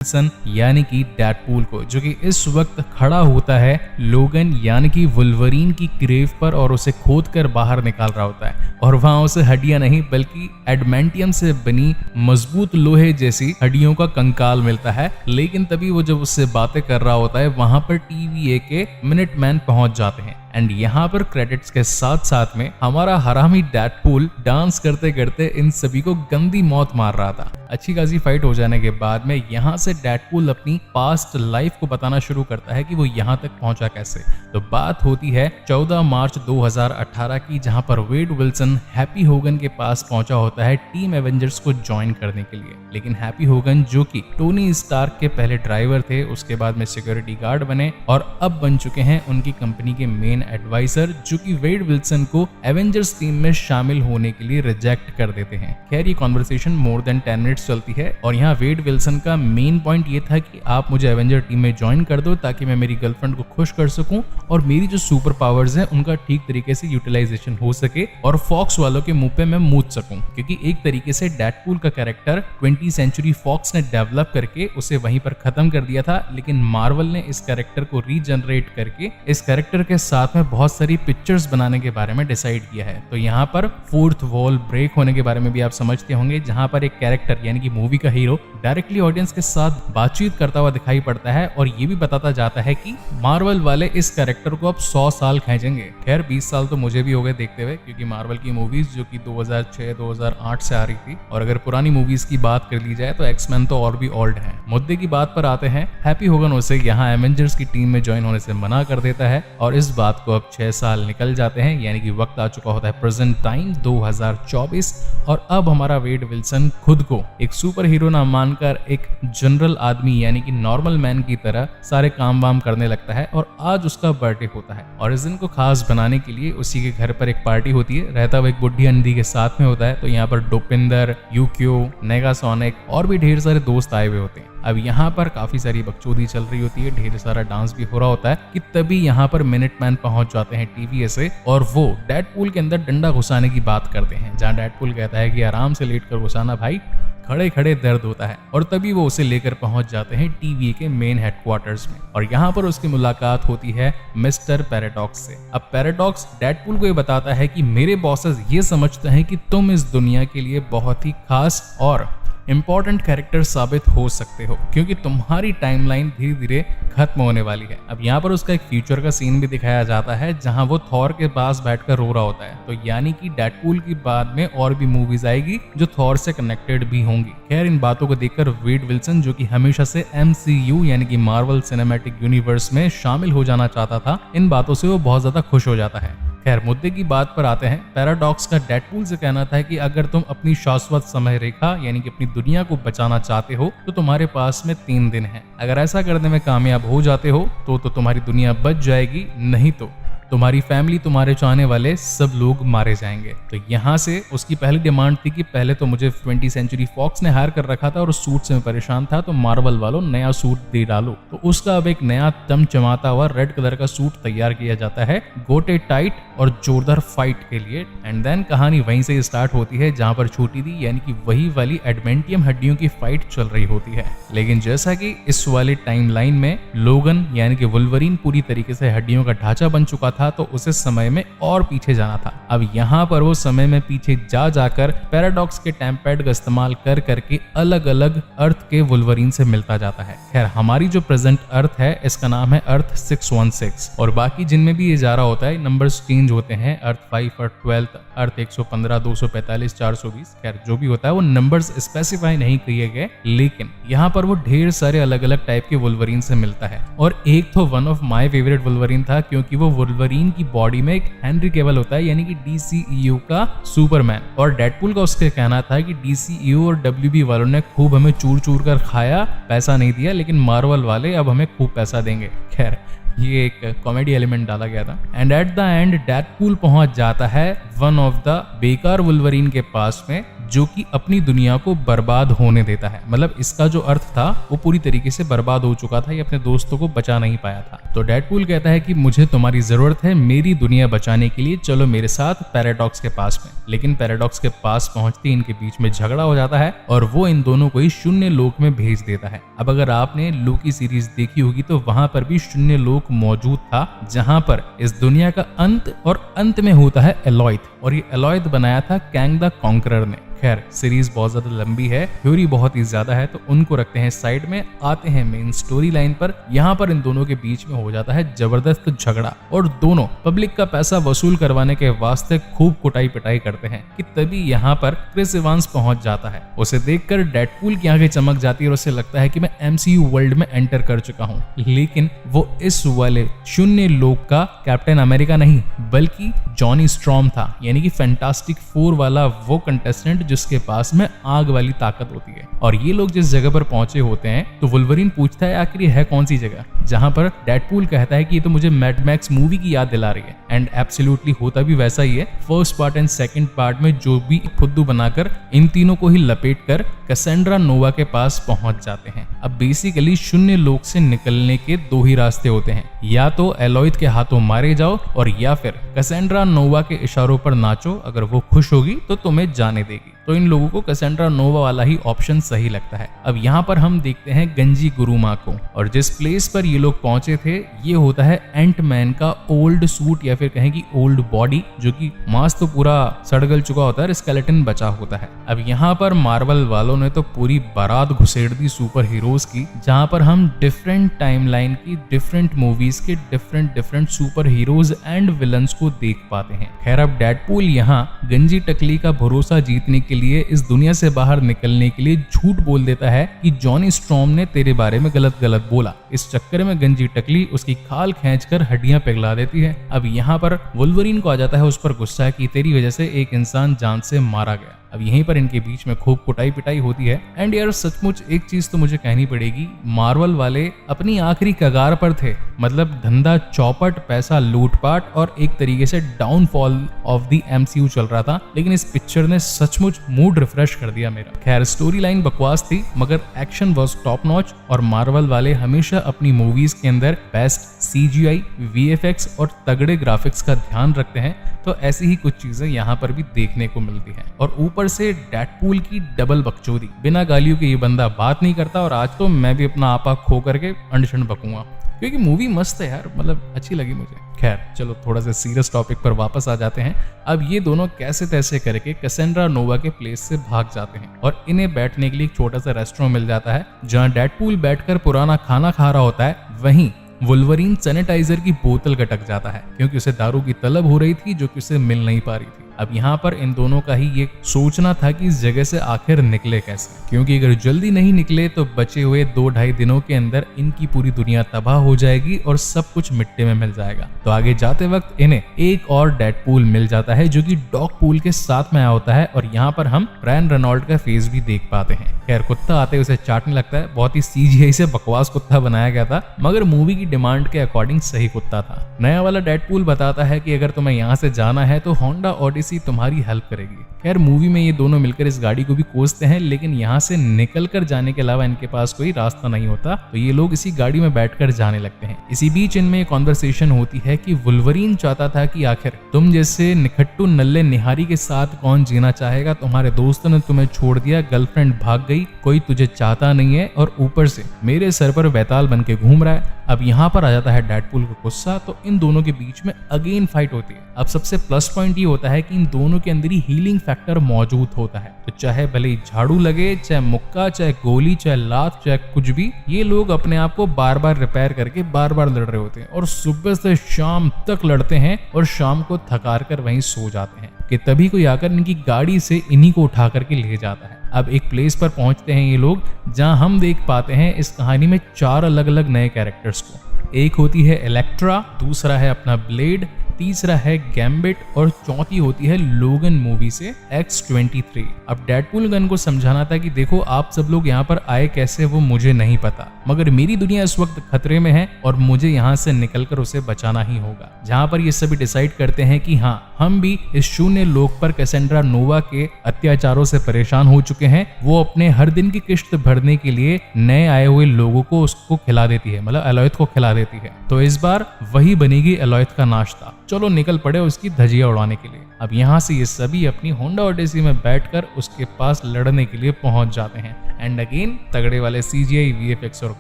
Wilson यानी कि Deadpool को, जो कि इस वक्त खड़ा होता है लोगन यानी कि वुल्वरीन की ग्रेव पर और उसे खोद कर बाहर निकाल रहा होता है। और वहां उसे हड्डियां नहीं बल्कि एडमेंटियम से बनी मजबूत लोहे जैसी हड्डियों का कंकाल मिलता है। लेकिन तभी वो जब उससे बातें कर रहा होता है वहां पर TVA के मिनटमैन पहुंच जाते हैं। एंड यहाँ पर क्रेडिट्स के साथ साथ में हमारा हरामी डेडपूल डांस करते करते इन सभी को गंदी मौत मार रहा था। अच्छी खासी फाइट हो जाने के बाद में यहाँ से डेडपूल अपनी पास्ट लाइफ को बताना शुरू करता है कि वो यहाँ तक पहुंचा कैसे। तो बात होती है 14 मार्च 2018 की, जहाँ पर वेड विल्सन हैप्पी होगन के पास पहुंचा होता है टीम एवेंजर्स को ज्वाइन करने के लिए। लेकिन हैप्पी होगन, जो कि टोनी स्टार्क के पहले ड्राइवर थे, उसके बाद में सिक्योरिटी गार्ड बने और अब बन चुके हैं उनकी कंपनी के मेन एडवाइजर, जो कि वेड विल्सन को एवेंजर्स टीम में शामिल होने के लिए रिजेक्ट कर देते हैं। खैर ये कॉन्वर्सेशन मोर देन 10 मिनट्स चलती है और यहाँ वेड विल्सन का मेन पॉइंट ये था कि आप मुझे एवेंजर टीम में ज्वाइन कर दो ताकि मैं मेरी गर्लफ्रेंड को खुश कर सकूं और मेरी जो सुपर पावर्स हैं उनका ठीक तरीके से यूटिलाइजेशन हो सके और फॉक्स वालों के मुंह पे मैं मूत सकूं। क्योंकि एक तरीके से डेडपूल का कैरेक्टर 20th सेंचुरी फॉक्स ने डेवलप करके उसे वहीं पर खत्म कर दिया था, लेकिन मार्वल ने इस कैरेक्टर को रीजनरेट करके इस कैरेक्टर के साथ में बहुत सारी पिक्चर्स बनाने के बारे में डिसाइड किया है। तो यहाँ पर फोर्थ वॉल ब्रेक होने के बारे में भी आप समझते होंगे, जहाँ पर एक कैरेक्टर यानी कि मूवी का हीरो डायरेक्टली ऑडियंस के साथ बातचीत करता हुआ दिखाई पड़ता है और ये भी बताता जाता है कि मार्वल वाले इस कैरेक्टर को अब 100 साल खींचेंगे। खैर 20 साल तो मुझे भी हो गए देखते हुए, क्योंकि मार्वल की मूवीज जो कि 2006-2008 से आ रही थी, और अगर पुरानी मूवीज की बात कर ली जाए तो एक्समैन तो और भी ओल्ड है। मुद्दे की बात पर आते हैं, हैप्पी होगन उसे यहाँ एवेंजर्स की टीम में ज्वाइन होने से मना कर देता है और इस बात को अब 6 साल निकल जाते हैं, यानी कि वक्त आ चुका होता है प्रेजेंट टाइम 2024 और अब हमारा वेड विल्सन खुद को एक सुपर हीरो ना मानकर एक जनरल आदमी यानी कि नॉर्मल मैन की तरह सारे काम वाम करने लगता है। और आज उसका बर्थडे होता है और इस दिन को खास बनाने के लिए उसी के घर पर एक पार्टी होती है। रहता वो एक बुढ़ी अंधी के साथ में होता है। तो यहाँ पर डोपिंदर, यूक्यो, नेगासोनिक और भी ढेर सारे दोस्त आए हुए होते हैं। अब यहाँ पर काफी सारी बकचोदी चल रही होती है, ढेर सारा डांस भी हो रहा होता है कि तभी यहाँ पर मिनटमैन पहुंच जाते हैं TVA से और वो डेडपूल के अंदर डंडा घुसाने की बात करते हैं, जहाँ डेडपूल कहता है कि आराम से लेट कर घुसाना भाई, खड़े खड़े दर्द होता है। और तभी वो उसे लेकर पहुंच जाते हैं TVA के मेन हेडक्वार्टर्स में और यहाँ पर उसकी मुलाकात होती है मिस्टर पैराडॉक्स से। अब पैराडॉक्स डेडपूल को ये बताता है कि मेरे बॉसेस ये समझते हैं कि तुम इस दुनिया के लिए बहुत ही खास और इंपॉर्टेंट कैरेक्टर साबित हो सकते हो, क्योंकि तुम्हारी टाइमलाइन धीरे धीरे खत्म होने वाली है। अब यहाँ पर उसका एक फ्यूचर का सीन भी दिखाया जाता है, जहाँ वो थॉर के पास बैठकर रो रहा होता है। तो यानी कि डेडपूल की बाद में और भी मूवीज आएगी जो थॉर से कनेक्टेड भी होंगी। खैर इन बातों को देखकर वेड विल्सन, जो कि हमेशा से MCU यानी कि मार्वल सिनेमैटिक यूनिवर्स में शामिल हो जाना चाहता था, इन बातों से वो बहुत ज्यादा खुश हो जाता है। खैर मुद्दे की बात पर आते हैं। पैराडॉक्स का डेडपूल से कहना था कि अगर तुम अपनी शाश्वत समय रेखा यानी कि अपनी दुनिया को बचाना चाहते हो तो तुम्हारे पास में 3 दिन है। अगर ऐसा करने में कामयाब हो जाते हो तो तुम्हारी दुनिया बच जाएगी, नहीं तो तुम्हारी फैमिली, तुम्हारे चाहने वाले सब लोग मारे जाएंगे। तो यहाँ से उसकी पहली डिमांड थी कि पहले तो मुझे 20th सेंचुरी फॉक्स ने हायर कर रखा था और उस सूट से मैं परेशान था, तो मार्वल वालों नया सूट दे डालो। तो उसका अब एक नया चमचमाता हुआ रेड कलर का सूट तैयार किया जाता है गोटे टाइट और जोरदार फाइट के लिए। एंड देन कहानी वहीं से स्टार्ट होती है जहां पर छोटी थी, यानी कि वही वाली एडमेंटियम हड्डियों की फाइट चल रही होती है। लेकिन जैसा कि इस वाली टाइमलाइन में लोगन यानी कि वुल्वरीन पूरी तरीके से हड्डियों का ढांचा बन चुका था, तो उसे समय में और पीछे जाना था। अब यहाँ पर वो समय में पीछे जाकर पैराडॉक्स के टेम्पैड का इस्तेमाल कर करके अलग अलग अर्थ के वुल्वरीन से मिलता जाता है। खैर हमारी जो प्रेजेंट अर्थ है इसका नाम है अर्थ 616 और बाकी जिनमें भी ये जा रहा होता है नंबर्स चेंज होते हैं, अर्थ 5 और 12, अर्थ 115, 245, 420। खैर जो भी होता है वो नंबर्स स्पेसिफाई नहीं किए गए, लेकिन यहाँ पर वो ढेर सारे अलग अलग टाइप के वुल्वरीन से मिलता है। और एक तो one of my favourite Wolverine था, क्योंकि वो वुल्वरीन की बॉडी में एक हेनरी केवल होता है यानी कि DCEU का सुपरमैन। और डेडपूल का उसके कहना था कि DCEU और WB वालों ने खूब हमें चूर चूर कर खाया, पैसा नहीं दिया, लेकिन मार्वल वाले अब हमें खूब पैसा देंगे। खैर ये एक कॉमेडी एलिमेंट डाला गया था। And at the end Deadpool पहुंच जाता है वन ऑफ द बेकार वुल्वरीन के पास में, जो कि अपनी दुनिया को बर्बाद होने देता है। मतलब इसका जो अर्थ था वो पूरी तरीके से बर्बाद हो चुका था, ये अपने दोस्तों को बचा नहीं पाया था। तो डेडपूल कहता है कि मुझे तुम्हारी जरूरत है मेरी दुनिया बचाने के लिए, चलो मेरे साथ पैराडॉक्स के पास में। लेकिन पैराडॉक्स के पास पहुंचते ही इनके बीच में झगड़ा हो जाता है और वो इन दोनों को ही शून्य लोक में भेज देता है। अब अगर आपने लोकी सीरीज देखी होगी तो वहां पर भी शून्य लोक मौजूद था, जहां पर इस दुनिया का अंत और अंत में होता है एलॉयथ, और ये एलॉयथ बनाया था कैंग द कॉन्करर ने। खैर सीरीज बहुत ज्यादा लंबी है, थ्योरी बहुत ही ज्यादा है, तो उनको रखते हैं साइड में, आते हैं मेन स्टोरी लाइन पर। यहाँ पर इन दोनों के बीच में हो जाता है जबरदस्त झगड़ा और दोनों पब्लिक का पैसा वसूल करवाने के वास्ते खूब कुटाई पिटाई करते हैं कि तभी यहाँ पर क्रिस इवांस पहुंच जाता है। उसे देखकर डेडपूल की आंखें चमक जाती है और उसे लगता है कि मैं एमसीयू वर्ल्ड में एंटर कर चुका हूँ। लेकिन वो इस वाले शून्य लोक का कैप्टन अमेरिका नहीं बल्कि जॉनी स्ट्रॉम था, यानी कि फैंटास्टिक फोर वाला वो कंटेस्टेंट जिसके पास में आग वाली ताकत होती है। और ये लोग जिस जगह पर पहुंचे होते हैं तो वुल्वरीन पूछता है आखिर ये है कौन सी जगह, जहां पर डेडपूल कहता है कि ये तो मुझे मैड मैक्स मूवी की याद दिला रही है। एंड एब्सोल्युटली होता भी वैसा ही है। First part and second part में जो भी फुद्दू बनाकर इन तीनों को ही लपेट कर कैसेंड्रा नोवा के पास पहुंच जाते हैं। अब बेसिकली शून्य लोक से निकलने के दो ही रास्ते होते हैं, या तो एलॉयथ के हाथों मारे जाओ और या फिर कैसेंड्रा नोवा के इशारों पर नाचो, अगर वो खुश होगी तो तुम्हें जाने देगी। तो इन लोगों को कैसेंड्रा नोवा वाला ही ऑप्शन सही लगता है। अब यहाँ पर हम देखते हैं गंजी गुरुमा को, और जिस प्लेस पर ये लोग पहुंचे थे ये होता है एंट मैन का ओल्ड सूट या फिर कहें कि ओल्ड बॉडी, जो कि मांस तो पूरा सड़गल चुका होता है, स्केलेटन बचा होता है। अब यहाँ पर मार्वल वालों ने तो पूरी बारात घुसेड़ दी सुपर हीरोज की, जहाँ पर हम डिफरेंट टाइमलाइन की डिफरेंट मूवीज के different super heroes and villains को देख पाते हैं। खैर अब डेडपूल यहाँ गंजी टकली का भरोसा जीतने के लिए, इस दुनिया से बाहर निकलने के लिए झूठ बोल देता है कि जॉनी स्ट्रॉम ने तेरे बारे में गलत बोला। इस चक्कर में गंजी टकली उसकी खाल खींचकर हड्डियां पिघला देती है। अब यहाँ पर वुल्वरीन को आ जाता है उस पर गुस्सा कि तेरी वजह से एक इंसान जान से मारा गया। अब यहीं पर इनके बीच में खूब कुटाई पिटाई होती है। एंड यार सचमुच एक चीज तो मुझे कहनी पड़ेगी, मार्वल वाले अपनी आखिरी कगार पर थे। मतलब धंधा चौपट, पैसा लूटपाट और एक तरीके से डाउनफॉल ऑफ द एमसीयू चल रहा था, लेकिन इस पिक्चर ने सचमुच मूड रिफ्रेश कर दिया मेरा। खैर स्टोरी लाइन बकवास थी मगर एक्शन वॉज टॉप नॉच, और मार्वल वाले हमेशा अपनी मूवीज के अंदर बेस्ट सीजीआई, वीएफएक्स और तगड़े ग्राफिक्स का ध्यान रखते हैं। तो ऐसी ही कुछ चीजें यहाँ पर भी देखने को मिलती हैं। और ऊपर से डेडपूल की डबल बकचोदी, बिना गालियों के ये बंदा बात नहीं करता, और आज तो मैं भी अपना आपा खो करके अंडशंड बकूंगा, क्योंकि मूवी मस्त है यार, मतलब अच्छी लगी मुझे। खैर चलो थोड़ा सा सीरियस टॉपिक पर वापस आ जाते हैं। अब ये दोनों कैसे तैसे करके कैसेंड्रा नोवा के प्लेस से भाग जाते हैं, और इन्हें बैठने के लिए एक छोटा सा रेस्टोरेंट मिल जाता है, जहाँ डेडपूल बैठकर पुराना खाना खा रहा होता है। वहीं वुल्वरीन सैनिटाइजर की बोतल गटक जाता है, क्योंकि उसे दारू की तलब हो रही थी जो कि उसे मिल नहीं पा रही थी। अब यहाँ पर इन दोनों का ही ये सोचना था कि इस जगह से आखिर निकले कैसे, क्योंकि अगर जल्दी नहीं निकले तो बचे हुए 2-2.5 दिनों के अंदर इनकी पूरी दुनिया तबाह हो जाएगी और सब कुछ मिट्टी में मिल जाएगा। तो आगे जाते वक्त इन्हें एक और डेडपूल मिल जाता है जो कि डॉगपूल के साथ में आया होता है, और यहाँ पर हम रायन रेनॉल्ड का फेस भी देख पाते हैं। खैर कुत्ता आते उसे चाटने लगता है, बहुत ही सीजीआई से बकवास कुत्ता बनाया गया था, मगर मूवी की डिमांड के अकॉर्डिंग सही कुत्ता था। नया वाला डेडपूल बताता है कि अगर तुम्हें यहाँ से जाना है तो होंडा ओडिसी तुम्हारी हेल्प करेगी। खैर मूवी में ये दोनों मिलकर इस गाड़ी को भी कोसते हैं, लेकिन यहाँ से निकल कर जाने के अलावा इनके पास कोई रास्ता नहीं होता, तो ये लोग इसी गाड़ी में बैठकर जाने लगते हैं। इसी बीच इनमें कॉन्वर्सेशन होती है कि वुल्वरीन चाहता था कि आखिर तुम जैसे निखट्टू नल्ले निहारी के साथ कौन जीना चाहेगा, तुम्हारे दोस्तों ने तुम्हें छोड़ दिया, गर्लफ्रेंड भाग गई, कोई तुझे चाहता नहीं है, और ऊपर से मेरे सर पर बैताल बन के घूम रहा है। अब यहाँ पर आ जाता है डेडपूल को गुस्सा, तो इन दोनों के बीच में अगेन फाइट होती है। अब सबसे प्लस पॉइंट ये होता है कि इन दोनों के अंदर ही हीलिंग फैक्टर मौजूद होता है, तो चाहे भले ही झाड़ू लगे, चाहे मुक्का, चाहे गोली, चाहे लात, चाहे कुछ भी, ये लोग अपने आप को बार बार रिपेयर करके बार बार लड़ रहे होते हैं, और सुबह से शाम तक लड़ते हैं और शाम को थकार कर वहीं सो जाते हैं कि तभी कोई आकर इनकी गाड़ी से इन्हीं को उठा करके ले जाता है। अब एक प्लेस पर पहुंचते हैं ये लोग, जहां हम देख पाते हैं इस कहानी में 4 अलग अलग नए कैरेक्टर्स को। एक होती है इलेक्ट्रा, दूसरा है अपना ब्लेड, तीसरा है गैम्बिट और चौथी होती है लोगन मूवी से X-23। अब डेडपूल गन को समझाना था कि देखो आप सब लोग यहाँ पर आए कैसे वो मुझे नहीं पता, मगर मेरी दुनिया इस वक्त खतरे में है और मुझे यहाँ से निकलकर उसे बचाना ही होगा। जहाँ पर ये सभी डिसाइड करते हैं कि हाँ हम भी इस शून्य लोक पर कैसेंड्रा नोवा के अत्याचारों से परेशान हो चुके हैं। वो अपने हर दिन की किश्त भरने के लिए नए आए हुए लोगों को उसको खिला देती है, मतलब एलोयथ को खिला देती है। तो इस बार वही बनेगी एलोयथ का नाश्ता। चलो निकल पड़े उसकी धजिया उड़ाने के लिए। अब यहाँ से ये सभी अपनी होंडा ओडेसी में बैठकर उसके पास लड़ने के लिए पहुंच जाते हैं। एंड अगेन तगड़े वाले CGI, VFX और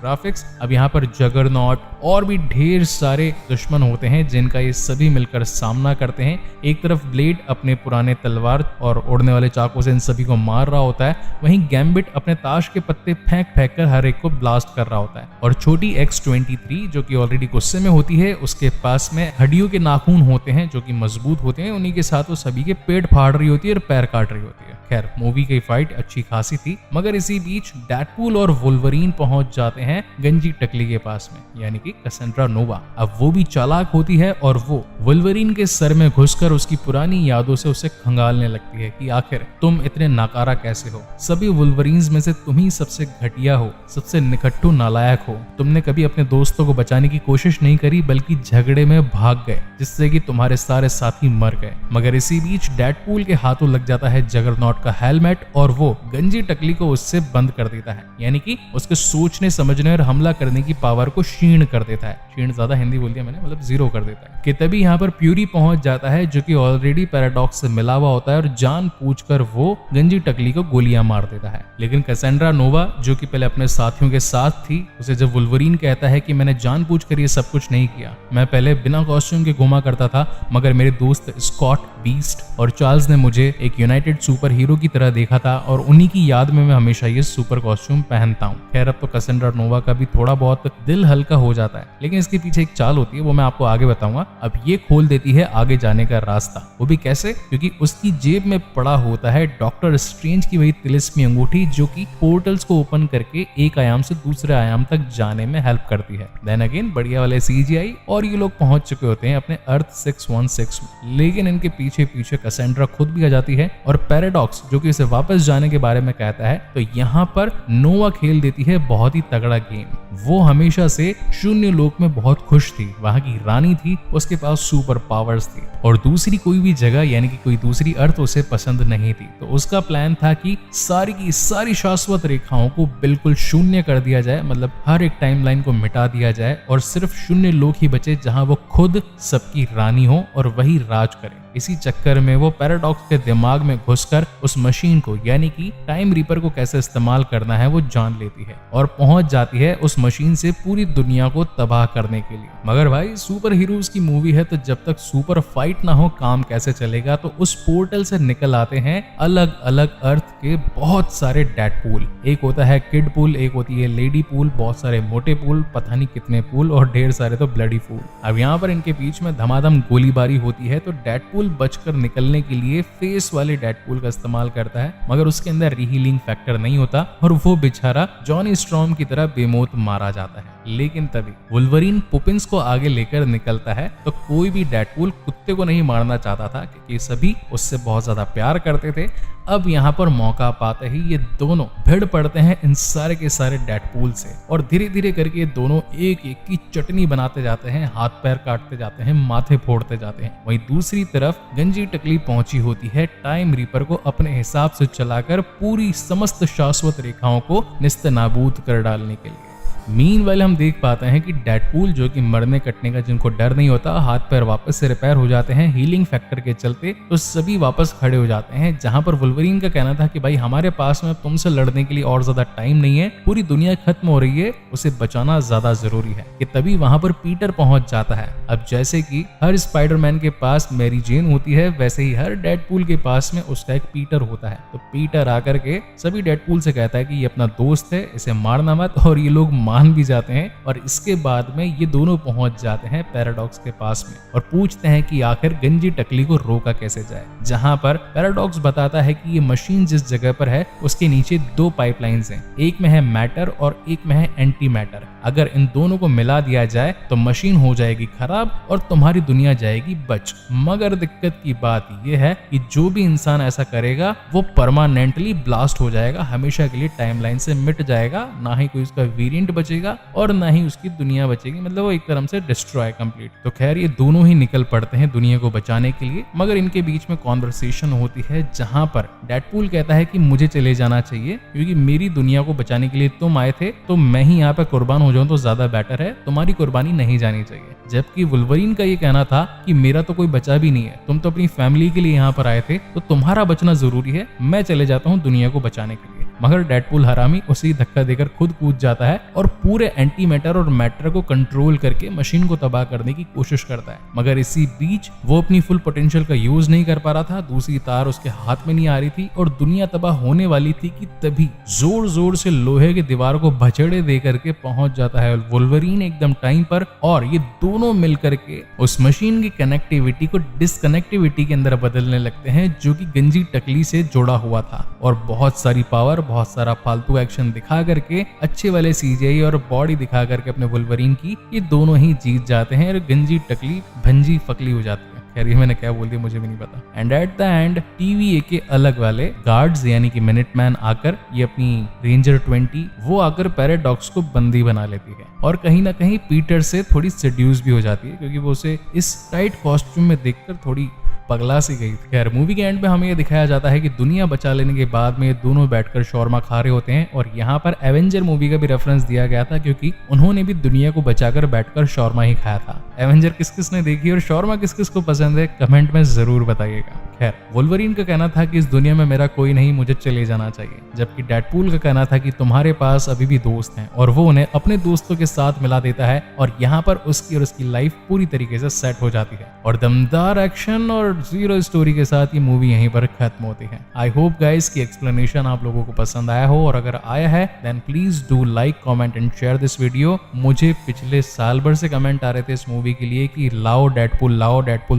ग्राफिक्स। अब यहाँ पर जगरनॉट और भी ढेर सारे दुश्मन होते हैं जिनका ये सभी मिलकर सामना करते हैं। एक तरफ ब्लेड अपने पुराने तलवार और उड़ने वाले चाकू से इन सभी को मार रहा होता है, वहीं गैम्बिट अपने ताश के पत्ते फेंक फेंक कर हर एक को ब्लास्ट कर रहा होता है। और छोटी X-23 जो कि ऑलरेडी गुस्से में होती है, उसके पास में हड्डियों के नाखून होते हैं जो कि मजबूत होते हैं, उन्हीं के साथ वो सभी के पेट फाड़ रही होती है और पैर काट रही होती है। खैर मूवी की फाइट अच्छी खासी थी, मगर इसी बीच डेडपूल और वुल्वरीन पहुंच जाते हैं गंजी टकली के पास में, यानी कि कैसेंड्रा नोवा। अब वो भी चालाक होती है और वो वुल्वरीन के सर में घुसकर उसकी पुरानी यादों से उसे खंगालने लगती है कि आखिर तुम इतने नाकारा कैसे हो, सभी वुल्वरीन्स में से तुम ही सबसे घटिया हो, सबसे निकट्टू नालायक हो। तुमने कभी अपने दोस्तों को बचाने की कोशिश नहीं करी बल्कि झगड़े में भाग गए, जिससे कि तुम्हारे सारे साथी मर गए। मगर इसी बीच डेडपूल के हाथों लग जाता है जगरनॉट का हेलमेट और वो गंजी टकली को उससे बंद कर देता है, यानी कि उसके सोचने समझने और हमला करने की पावर को क्षीण कर देता है। क्षीण ज्यादा हिंदी बोल दिया मैंने, मतलब जीरो कर देता है। कि तभी यहाँ पर प्यूरी पहुंच जाता है जो कि ऑलरेडी पैराडॉक्स से मिला हुआ होता है और जान पूछकर वो गंजी टकली को गोलियां मार देता है। लेकिन कैसेंड्रा नोवा जो कि पहले अपने साथियों के साथ थी, उसे जब वुल्वरीन कहता है कि मैंने जानबूझकर ये सब कुछ नहीं किया, मैं पहले बिना कॉस्ट्यूम के घुमा करता था, मगर मेरे दोस्त स्कॉट, बीस्ट और चार्ल्स ने मुझे एक यूनाइटेड सुपर हीरो की तरह देखा था और उन्हीं की याद में मैं हमेशा ये सुपर कॉस्ट्यूम पहनता हूँ। खैर अब तो कैसेंड्रा नोवा का भी थोड़ा बहुत दिल हल्का हो जाता है, लेकिन इसके पीछे एक चाल होती है, वो मैं आपको आगे बताऊंगा। अब ये खोल देती है आगे जाने का रास्ता। वो भी कैसे? क्योंकि उसकी जेब में पड़ा होता है डॉक्टर स्ट्रेंज की वही तिलिस्मी अंगूठी जो कि पोर्टल्स को ओपन करके एक आयाम से दूसरे आयाम तक जाने में हेल्प करती है। देन अगेन बढ़िया वाले CGI और ये लोग पहुंच चुके होते हैं अपने अर्थ 616 में, लेकिन इनके पीछे पीछे कैसेंड्रा खुद भी आ जाती है और पैराडॉक्स जो कि इसे वापस जाने के बारे में कहता है। तो यहाँ पर नोवा खेल देती है बहुत ही तगड़ा गेम। वो हमेशा से शून्य लोक में बहुत खुश थी, वहां की रानी थी, उसके पास सुपर पावर्स थी और दूसरी कोई भी जगह यानी कि कोई दूसरी अर्थ उसे पसंद नहीं थी। तो उसका प्लान था कि सारी की सारी शाश्वत रेखाओं को बिल्कुल शून्य कर दिया जाए, मतलब हर एक टाइमलाइन को मिटा दिया जाए और सिर्फ शून्य लोक ही बचे जहां वो खुद सबकी रानी हो और वही राज करे। इसी चक्कर में वो पैराडॉक्स के दिमाग में घुसकर उस मशीन को यानी कि टाइम रीपर को कैसे इस्तेमाल करना है वो जान लेती है और पहुंच जाती है उस मशीन से पूरी दुनिया को तबाह करने के लिए। मगर भाई सुपर हीरोज की मूवी है तो जब तक सुपर फाइट ना हो काम कैसे चलेगा। तो उस पोर्टल से निकल आते हैं अलग अलग अर्थ के बहुत सारे डेडपूल। एक होता है किड पूल, एक होती है लेडी पूल, बहुत सारे मोटे पूल, पता नहीं कितने पूल और ढेर सारे तो ब्लडी पूल। अब यहाँ पर इनके बीच में धमाधम गोलीबारी होती है तो डेडपूल बचकर निकलने के लिए फेस वाले डेडपूल का इस्तेमाल करता है, मगर उसके अंदर रीहीलिंग फैक्टर नहीं होता और वो बेचारा जॉनी स्ट्रॉम की तरह बेमौत मारा जाता है। लेकिन तभी वुल्वरीन पुपिन्स को आगे लेकर निकलता है तो कोई भी डेडपूल कुत्ते को नहीं मारना चाहता था क्योंकि सभी उससे बहुत ज्यादा प्यार करते थे। अब यहाँ पर मौका पाते ही ये दोनों भिड़ पड़ते हैं इन सारे के सारे डेडपूल से और धीरे धीरे करके ये दोनों एक एक की चटनी बनाते जाते हैं, हाथ पैर काटते जाते हैं, माथे फोड़ते जाते हैं। वहीं दूसरी तरफ गंजी टकली पहुंची होती है टाइम रीपर को अपने हिसाब से चलाकर पूरी समस्त शाश्वत रेखाओं को निस्तनाबूद कर डालने के लिए। मीनवाइल हम देख पाते हैं कि डेडपूल जो कि मरने कटने का जिनको डर नहीं होता, हाथ पैर वापस से रिपेयर हो जाते हैं हीलिंग फैक्टर के चलते, तो सभी वापस खड़े हो जाते हैं। जहां पर वुल्वरीन का कहना था कि भाई हमारे पास में तुमसे लड़ने के लिए और ज्यादा टाइम नहीं है, पूरी दुनिया खत्म हो रही है, उसे बचाना ज्यादा जरूरी है। कि तभी वहां पर पीटर पहुंच जाता है। अब जैसे कि हर स्पाइडरमैन के पास मैरी जेन होती है, वैसे ही हर डेडपूल के पास में उसका एक पीटर होता है। तो पीटर आकर के सभी डेडपूल से कहता है कि ये अपना दोस्त है, इसे मारना मत, और ये लोग मान भी जाते हैं। और इसके बाद में ये दोनों पहुंच जाते हैं पैराडॉक्स के पास में और पूछते हैं कि आखिर गंजी टकली को रोका कैसे जाए। जहां पर पैराडॉक्स बताता है कि ये मशीन जिस जगह पर है उसके नीचे दो पाइपलाइंस हैं, एक में है मैटर और एक में है एंटी मैटर। अगर इन दोनों को मिला दिया जाए तो मशीन हो जाएगी खराब और तुम्हारी दुनिया जाएगी बच। मगर दिक्कत की बात यह है कि जो भी इंसान ऐसा करेगा वो परमानेंटली ब्लास्ट हो जाएगा, हमेशा के लिए टाइमलाइन से मिट जाएगा, ना ही कोई उसका वेरिएंट बचेगा और ना ही उसकी दुनिया बचेगी, मतलब वो एक तरह से डिस्ट्रॉय कंप्लीट। तो खैर ये दोनों ही निकल पड़ते हैं दुनिया को बचाने के लिए, मगर इनके बीच में कॉन्वर्सेशन होती है जहां पर डेडपूल कहता है कि मुझे चले जाना चाहिए क्योंकि मेरी दुनिया को बचाने के लिए तुम आए थे, तो मैं ही यहाँ पे कुर्बान हो जाऊं तो ज्यादा बेटर है, तुम्हारी कुर्बानी नहीं जानी चाहिए। जबकि वुल्वरीन का ये कहना था कि मेरा तो कोई बचा भी नहीं है, तुम तो अपनी फैमिली के लिए यहाँ पर आए थे, तो तुम्हारा बचना जरूरी है, मैं चले जाता हूँ दुनिया को बचाने के लिए। मगर डेडपूल हरामी उसी धक्का देकर खुद कूद जाता है और पूरे एंटी मैटर और मैटर को कंट्रोल करके मशीन को तबाह करने की कोशिश करता है। मगर इसी बीच वो अपनी फुल पोटेंशियल का यूज नहीं कर पा रहा था, दूसरी तार उसके हाथ में नहीं आ रही थी और दुनिया तबाह होने वाली थी कि तभी जोर जोर से लोहे की दीवार को भचड़े दे करके पहुंच जाता है वुल्वरीन एकदम टाइम पर, और ये दोनों मिल करके उस मशीन की कनेक्टिविटी को डिसकनेक्टिविटी के अंदर बदलने लगते हैं जो कि गंजी टकली से जुड़ा हुआ था, और बहुत सारी पावर, बहुत सारा फालतू एक्शन दिखा करके, अच्छे वाले सीजीआई और बॉडी दिखा करके अपने वुल्वरीन की ये दोनों ही जीत जाते हैं और गंजी टकली भंजी फकली हो जाती है। खैर ये मैंने क्या बोल दिया मुझे भी नहीं पता। And at the end TVA के अलग वाले गार्ड्स यानी कि मिनटमैन आकर ये अपनी रेंजर 20 वो आकर पैराडॉक्स को बंदी बना लेती है और कहीं ना कहीं पीटर से थोड़ी सेड्यूस भी हो जाती है क्योंकि वो उसे इस टाइट कॉस्ट्यूम में देखकर थोड़ी पगला सी गई। खैर मूवी के एंड पे हमें ये दिखाया जाता है कि दुनिया बचा लेने के बाद में दोनों बैठकर शौरमा खा रहे होते हैं, और यहाँ पर एवेंजर मूवी का भी रेफरेंस दिया गया था क्योंकि उन्होंने भी दुनिया को बचाकर बैठकर शौरमा ही खाया था। एवेंजर किस किस ने देखी और शौरमा किस किस को पसंद है कमेंट में जरूर बताइएगा। खैर वुल्वरीन का कहना था कि इस दुनिया में मेरा कोई नहीं, मुझे चले जाना चाहिए, जबकि डेडपूल का कहना था कि तुम्हारे पास अभी भी दोस्त हैं, और वो उन्हें अपने दोस्तों के साथ मिला देता है और यहाँ पर उसकी और उसकी लाइफ पूरी तरीके से सेट हो जाती है। और दमदार एक्शन और जीरो स्टोरी के साथ ये मूवी यहीं पर खत्म होती है। आई होप गाइस की एक्सप्लेनेशन आप लोगों को पसंद आया हो, और अगर आया है then please do like, comment and share this video. मुझे पिछले साल भर से कमेंट आ रहे थे इस मूवी के लिए कि लाओ डेडपूल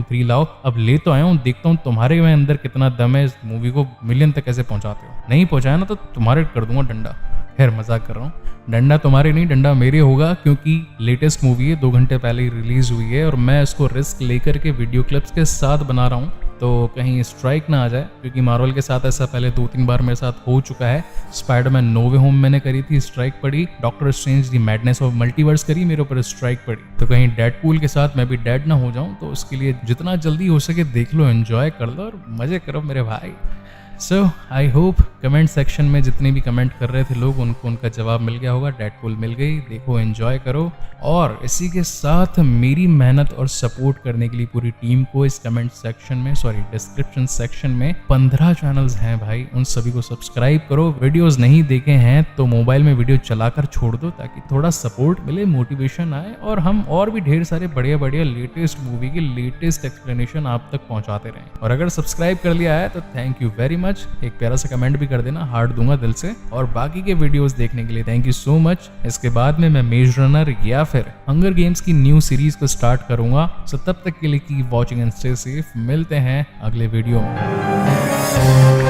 3 लाओ, अब ले तो आया हूँ, देखता हूँ तुम्हारे में अंदर कितना दम है, इस मूवी को मिलियन तक कैसे पहुंचाते हो। नहीं पहुंचाया ना तो तुम्हारे कर दूंगा डंडा। खैर मजाक कर रहा हूँ, डंडा तुम्हारे नहीं डंडा मेरे होगा, क्योंकि लेटेस्ट मूवी है, 2 घंटे पहले ही रिलीज हुई है और मैं इसको रिस्क लेकर के वीडियो क्लिप्स के साथ बना रहा हूँ, तो कहीं स्ट्राइक ना आ जाए, क्योंकि मार्वल के साथ ऐसा पहले 2-3 बार मेरे साथ हो चुका है। स्पाइडरमैन नो वे होम मैंने करी थी, स्ट्राइक पड़ी। Doctor strange the madness of multiverse करी, मेरे ऊपर स्ट्राइक पड़ी। तो कहीं डेडपूल के साथ मैं भी डेड ना हो जाऊं, तो उसके लिए जितना जल्दी हो सके देख लो, एंजॉय कर लो और मजे करो मेरे भाई। सो आई होप कमेंट सेक्शन में जितने भी कमेंट कर रहे थे लोग, उनको उनका जवाब मिल गया होगा, डेडपूल मिल गई, देखो एंजॉय करो। और इसी के साथ मेरी मेहनत और सपोर्ट करने के लिए पूरी टीम को इस कमेंट सेक्शन में, डिस्क्रिप्शन सेक्शन में 15 चैनल्स हैं भाई, उन सभी को सब्सक्राइब करो। वीडियोस नहीं देखे हैं तो मोबाइल में वीडियो चलाकर छोड़ दो ताकि थोड़ा सपोर्ट मिले, मोटिवेशन आए, और हम और भी ढेर सारे बढ़िया बढ़िया लेटेस्ट मूवी के लेटेस्ट एक्सप्लेनेशन आप तक पहुंचाते रहें। और अगर सब्सक्राइब कर लिया है तो थैंक यू वेरी मच, एक प्यारा सा कमेंट भी कर देना, हार्ट दूंगा दिल से। और बाकी के वीडियोस देखने के लिए थैंक यू सो मच। इसके बाद में मैं मेज रनर या फिर हंगर गेम्स की न्यू सीरीज को स्टार्ट करूंगा, सो तब तक के लिए keep watching and stay safe. मिलते हैं अगले वीडियो में।